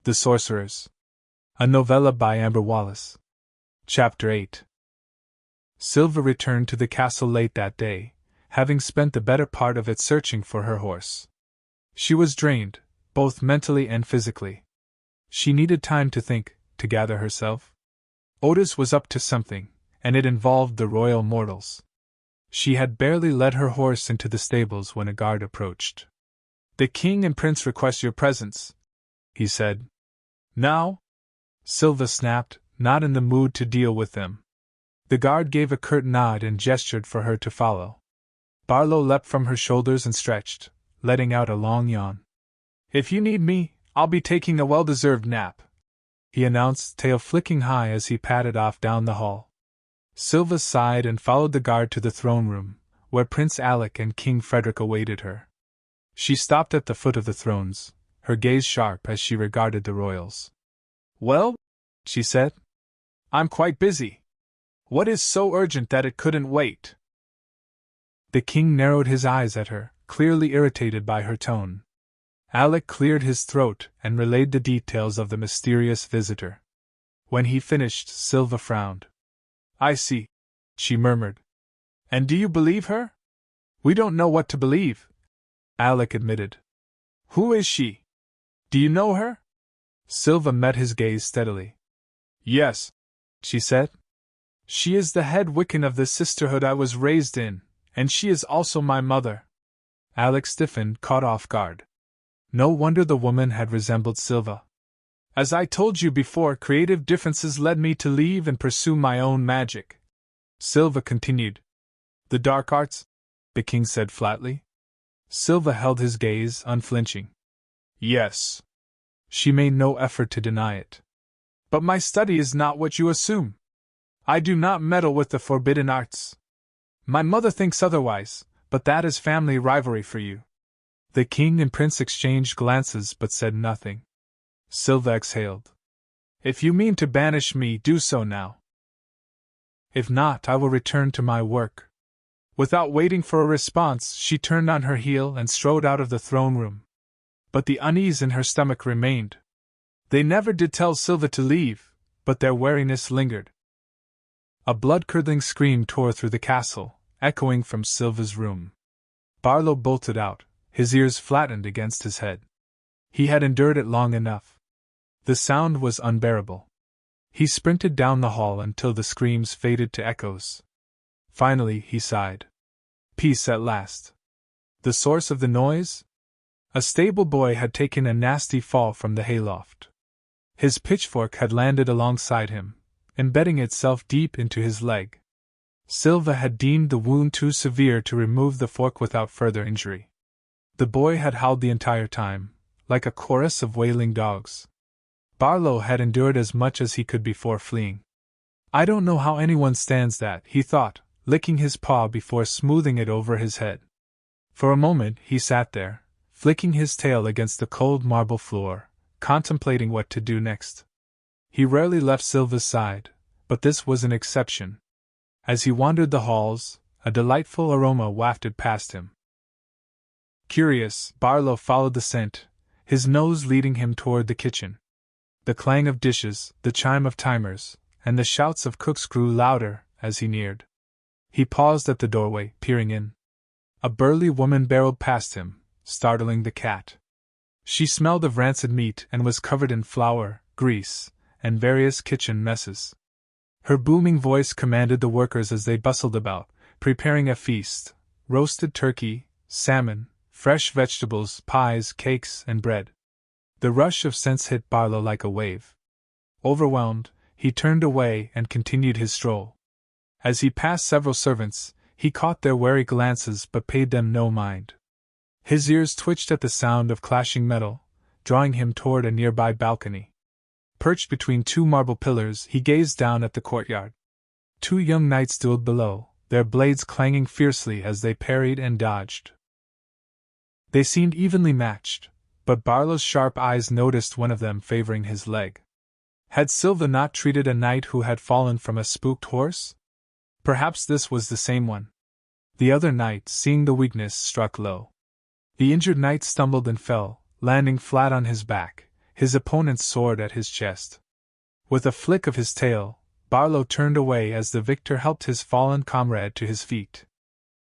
The Sorcerers. A novella by Amber Wallace. Chapter 8. Silva returned to the castle late that day, having spent the better part of it searching for her horse. She was drained, both mentally and physically. She needed time to think, to gather herself. Otis was up to something, and it involved the royal mortals. She had barely led her horse into the stables when a guard approached. "The king and prince request your presence," he said. "Now?" Silva snapped, not in the mood to deal with them. The guard gave a curt nod and gestured for her to follow. Barlo leapt from her shoulders and stretched, letting out a long yawn. "If you need me, I'll be taking a well-deserved nap," he announced, tail flicking high as he padded off down the hall. Silva sighed and followed the guard to the throne room, where Prince Alec and King Frederick awaited her. She stopped at the foot of the thrones, her gaze sharp as she regarded the royals. "Well," she said, "I'm quite busy. What is so urgent that it couldn't wait?" The king narrowed his eyes at her, clearly irritated by her tone. Alec cleared his throat and relayed the details of the mysterious visitor. When he finished, Silva frowned. "I see," she murmured. "And do you believe her?" "We don't know what to believe," Alec admitted. "Who is she? Do you know her?" Silva met his gaze steadily. "Yes," she said. "She is the head Wiccan of the sisterhood I was raised in, and she is also my mother." Alec stiffened, caught off guard. No wonder the woman had resembled Silva. "As I told you before, creative differences led me to leave and pursue my own magic," Silva continued. "The dark arts?" the king said flatly. Silva held his gaze, unflinching. "Yes." She made no effort to deny it. "But my study is not what you assume. I do not meddle with the forbidden arts. My mother thinks otherwise, but that is family rivalry for you." The king and prince exchanged glances but said nothing. Silva exhaled. "If you mean to banish me, do so now. If not, I will return to my work." Without waiting for a response, she turned on her heel and strode out of the throne room. But the unease in her stomach remained. They never did tell Silva to leave, but their wariness lingered. A blood-curdling scream tore through the castle, echoing from Silva's room. Barlo bolted out, his ears flattened against his head. He had endured it long enough. The sound was unbearable. He sprinted down the hall until the screams faded to echoes. Finally, he sighed. Peace at last. The source of the noise? A stable boy had taken a nasty fall from the hayloft. His pitchfork had landed alongside him, embedding itself deep into his leg. Silva had deemed the wound too severe to remove the fork without further injury. The boy had howled the entire time, like a chorus of wailing dogs. Barlo had endured as much as he could before fleeing. "I don't know how anyone stands that," he thought, licking his paw before smoothing it over his head. For a moment he sat there, flicking his tail against the cold marble floor, contemplating what to do next. He rarely left Silva's side, but this was an exception. As he wandered the halls, a delightful aroma wafted past him. Curious, Barlo followed the scent, his nose leading him toward the kitchen. The clang of dishes, the chime of timers, and the shouts of cooks grew louder as he neared. He paused at the doorway, peering in. A burly woman barreled past him, startling the cat. She smelled of rancid meat and was covered in flour, grease, and various kitchen messes. Her booming voice commanded the workers as they bustled about, preparing a feast: roasted turkey, salmon, fresh vegetables, pies, cakes, and bread. The rush of scents hit Barlo like a wave. Overwhelmed, he turned away and continued his stroll. As he passed several servants, he caught their wary glances but paid them no mind. His ears twitched at the sound of clashing metal, drawing him toward a nearby balcony. Perched between two marble pillars, he gazed down at the courtyard. Two young knights dueled below, their blades clanging fiercely as they parried and dodged. They seemed evenly matched, but Barlo's sharp eyes noticed one of them favoring his leg. Had Silva not treated a knight who had fallen from a spooked horse? Perhaps this was the same one. The other knight, seeing the weakness, struck low. The injured knight stumbled and fell, landing flat on his back, his opponent's sword at his chest. With a flick of his tail, Barlo turned away as the victor helped his fallen comrade to his feet.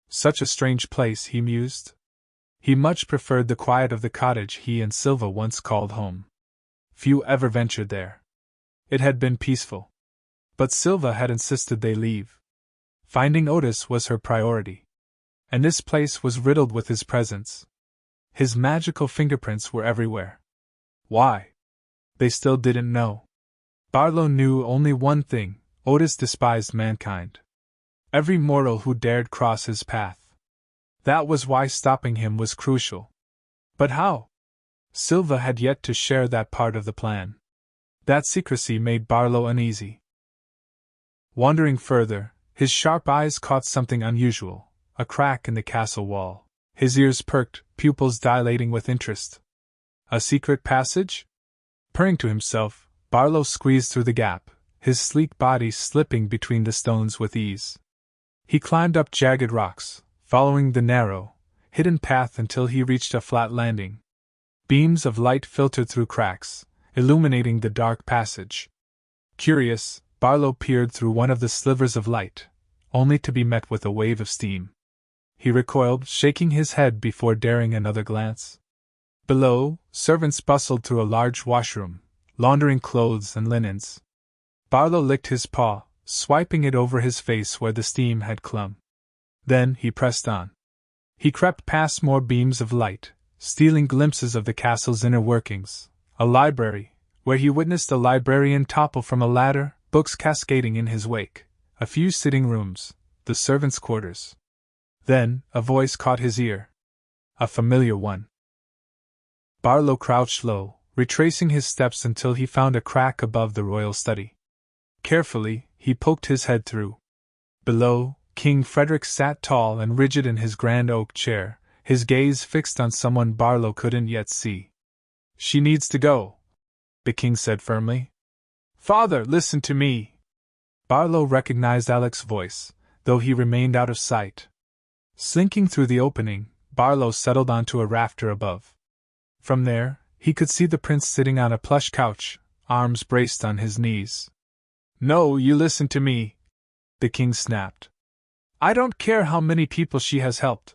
Such a strange place, he mused. He much preferred the quiet of the cottage he and Silva once called home. Few ever ventured there. It had been peaceful. But Silva had insisted they leave. Finding Otis was her priority. And this place was riddled with his presence. His magical fingerprints were everywhere. Why? They still didn't know. Barlo knew only one thing: Otis despised mankind. Every mortal who dared cross his path. That was why stopping him was crucial. But how? Silva had yet to share that part of the plan. That secrecy made Barlo uneasy. Wandering further, his sharp eyes caught something unusual, a crack in the castle wall. His ears perked, pupils dilating with interest. A secret passage? Purring to himself, Barlo squeezed through the gap, his sleek body slipping between the stones with ease. He climbed up jagged rocks, following the narrow, hidden path until he reached a flat landing. Beams of light filtered through cracks, illuminating the dark passage. Curious, Barlo peered through one of the slivers of light, only to be met with a wave of steam. He recoiled, shaking his head before daring another glance. Below, servants bustled through a large washroom, laundering clothes and linens. Barlo licked his paw, swiping it over his face where the steam had clung. Then he pressed on. He crept past more beams of light, stealing glimpses of the castle's inner workings, a library, where he witnessed a librarian topple from a ladder, books cascading in his wake, a few sitting rooms, the servants' quarters. Then, a voice caught his ear. A familiar one. Barlo crouched low, retracing his steps until he found a crack above the royal study. Carefully, he poked his head through. Below, King Frederick sat tall and rigid in his grand oak chair, his gaze fixed on someone Barlo couldn't yet see. "She needs to go," the king said firmly. "Father, listen to me." Barlo recognized Alec's voice, though he remained out of sight. Slinking through the opening, Barlo settled onto a rafter above. From there, he could see the prince sitting on a plush couch, arms braced on his knees. "No, you listen to me," the king snapped. "I don't care how many people she has helped.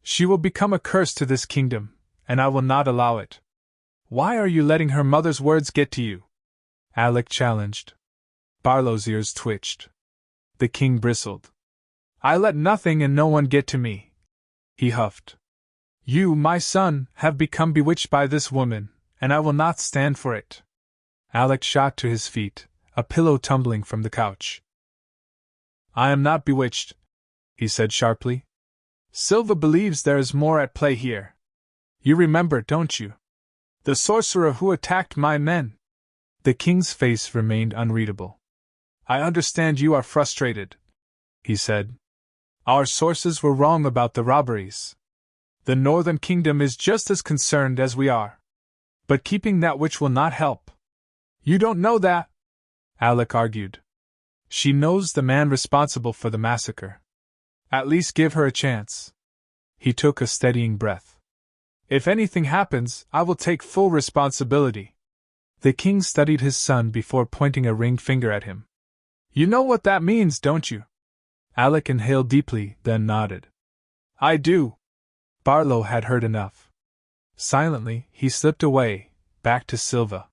She will become a curse to this kingdom, and I will not allow it." "Why are you letting her mother's words get to you?" Alec challenged. Barlo's ears twitched. The king bristled. "I let nothing and no one get to me," he huffed. "You, my son, have become bewitched by this woman, and I will not stand for it." Alec shot to his feet, a pillow tumbling from the couch. "I am not bewitched," he said sharply. "Silva believes there is more at play here. You remember, don't you? The sorcerer who attacked my men." The king's face remained unreadable. "I understand you are frustrated," he said. "Our sources were wrong about the robberies. The Northern Kingdom is just as concerned as we are. But keeping that witch will not help." "You don't know that," Alec argued. "She knows the man responsible for the massacre. At least give her a chance." He took a steadying breath. "If anything happens, I will take full responsibility." The king studied his son before pointing a ringed finger at him. "You know what that means, don't you?" Alec inhaled deeply, then nodded. "I do." Barlo had heard enough. Silently, he slipped away, back to Silva.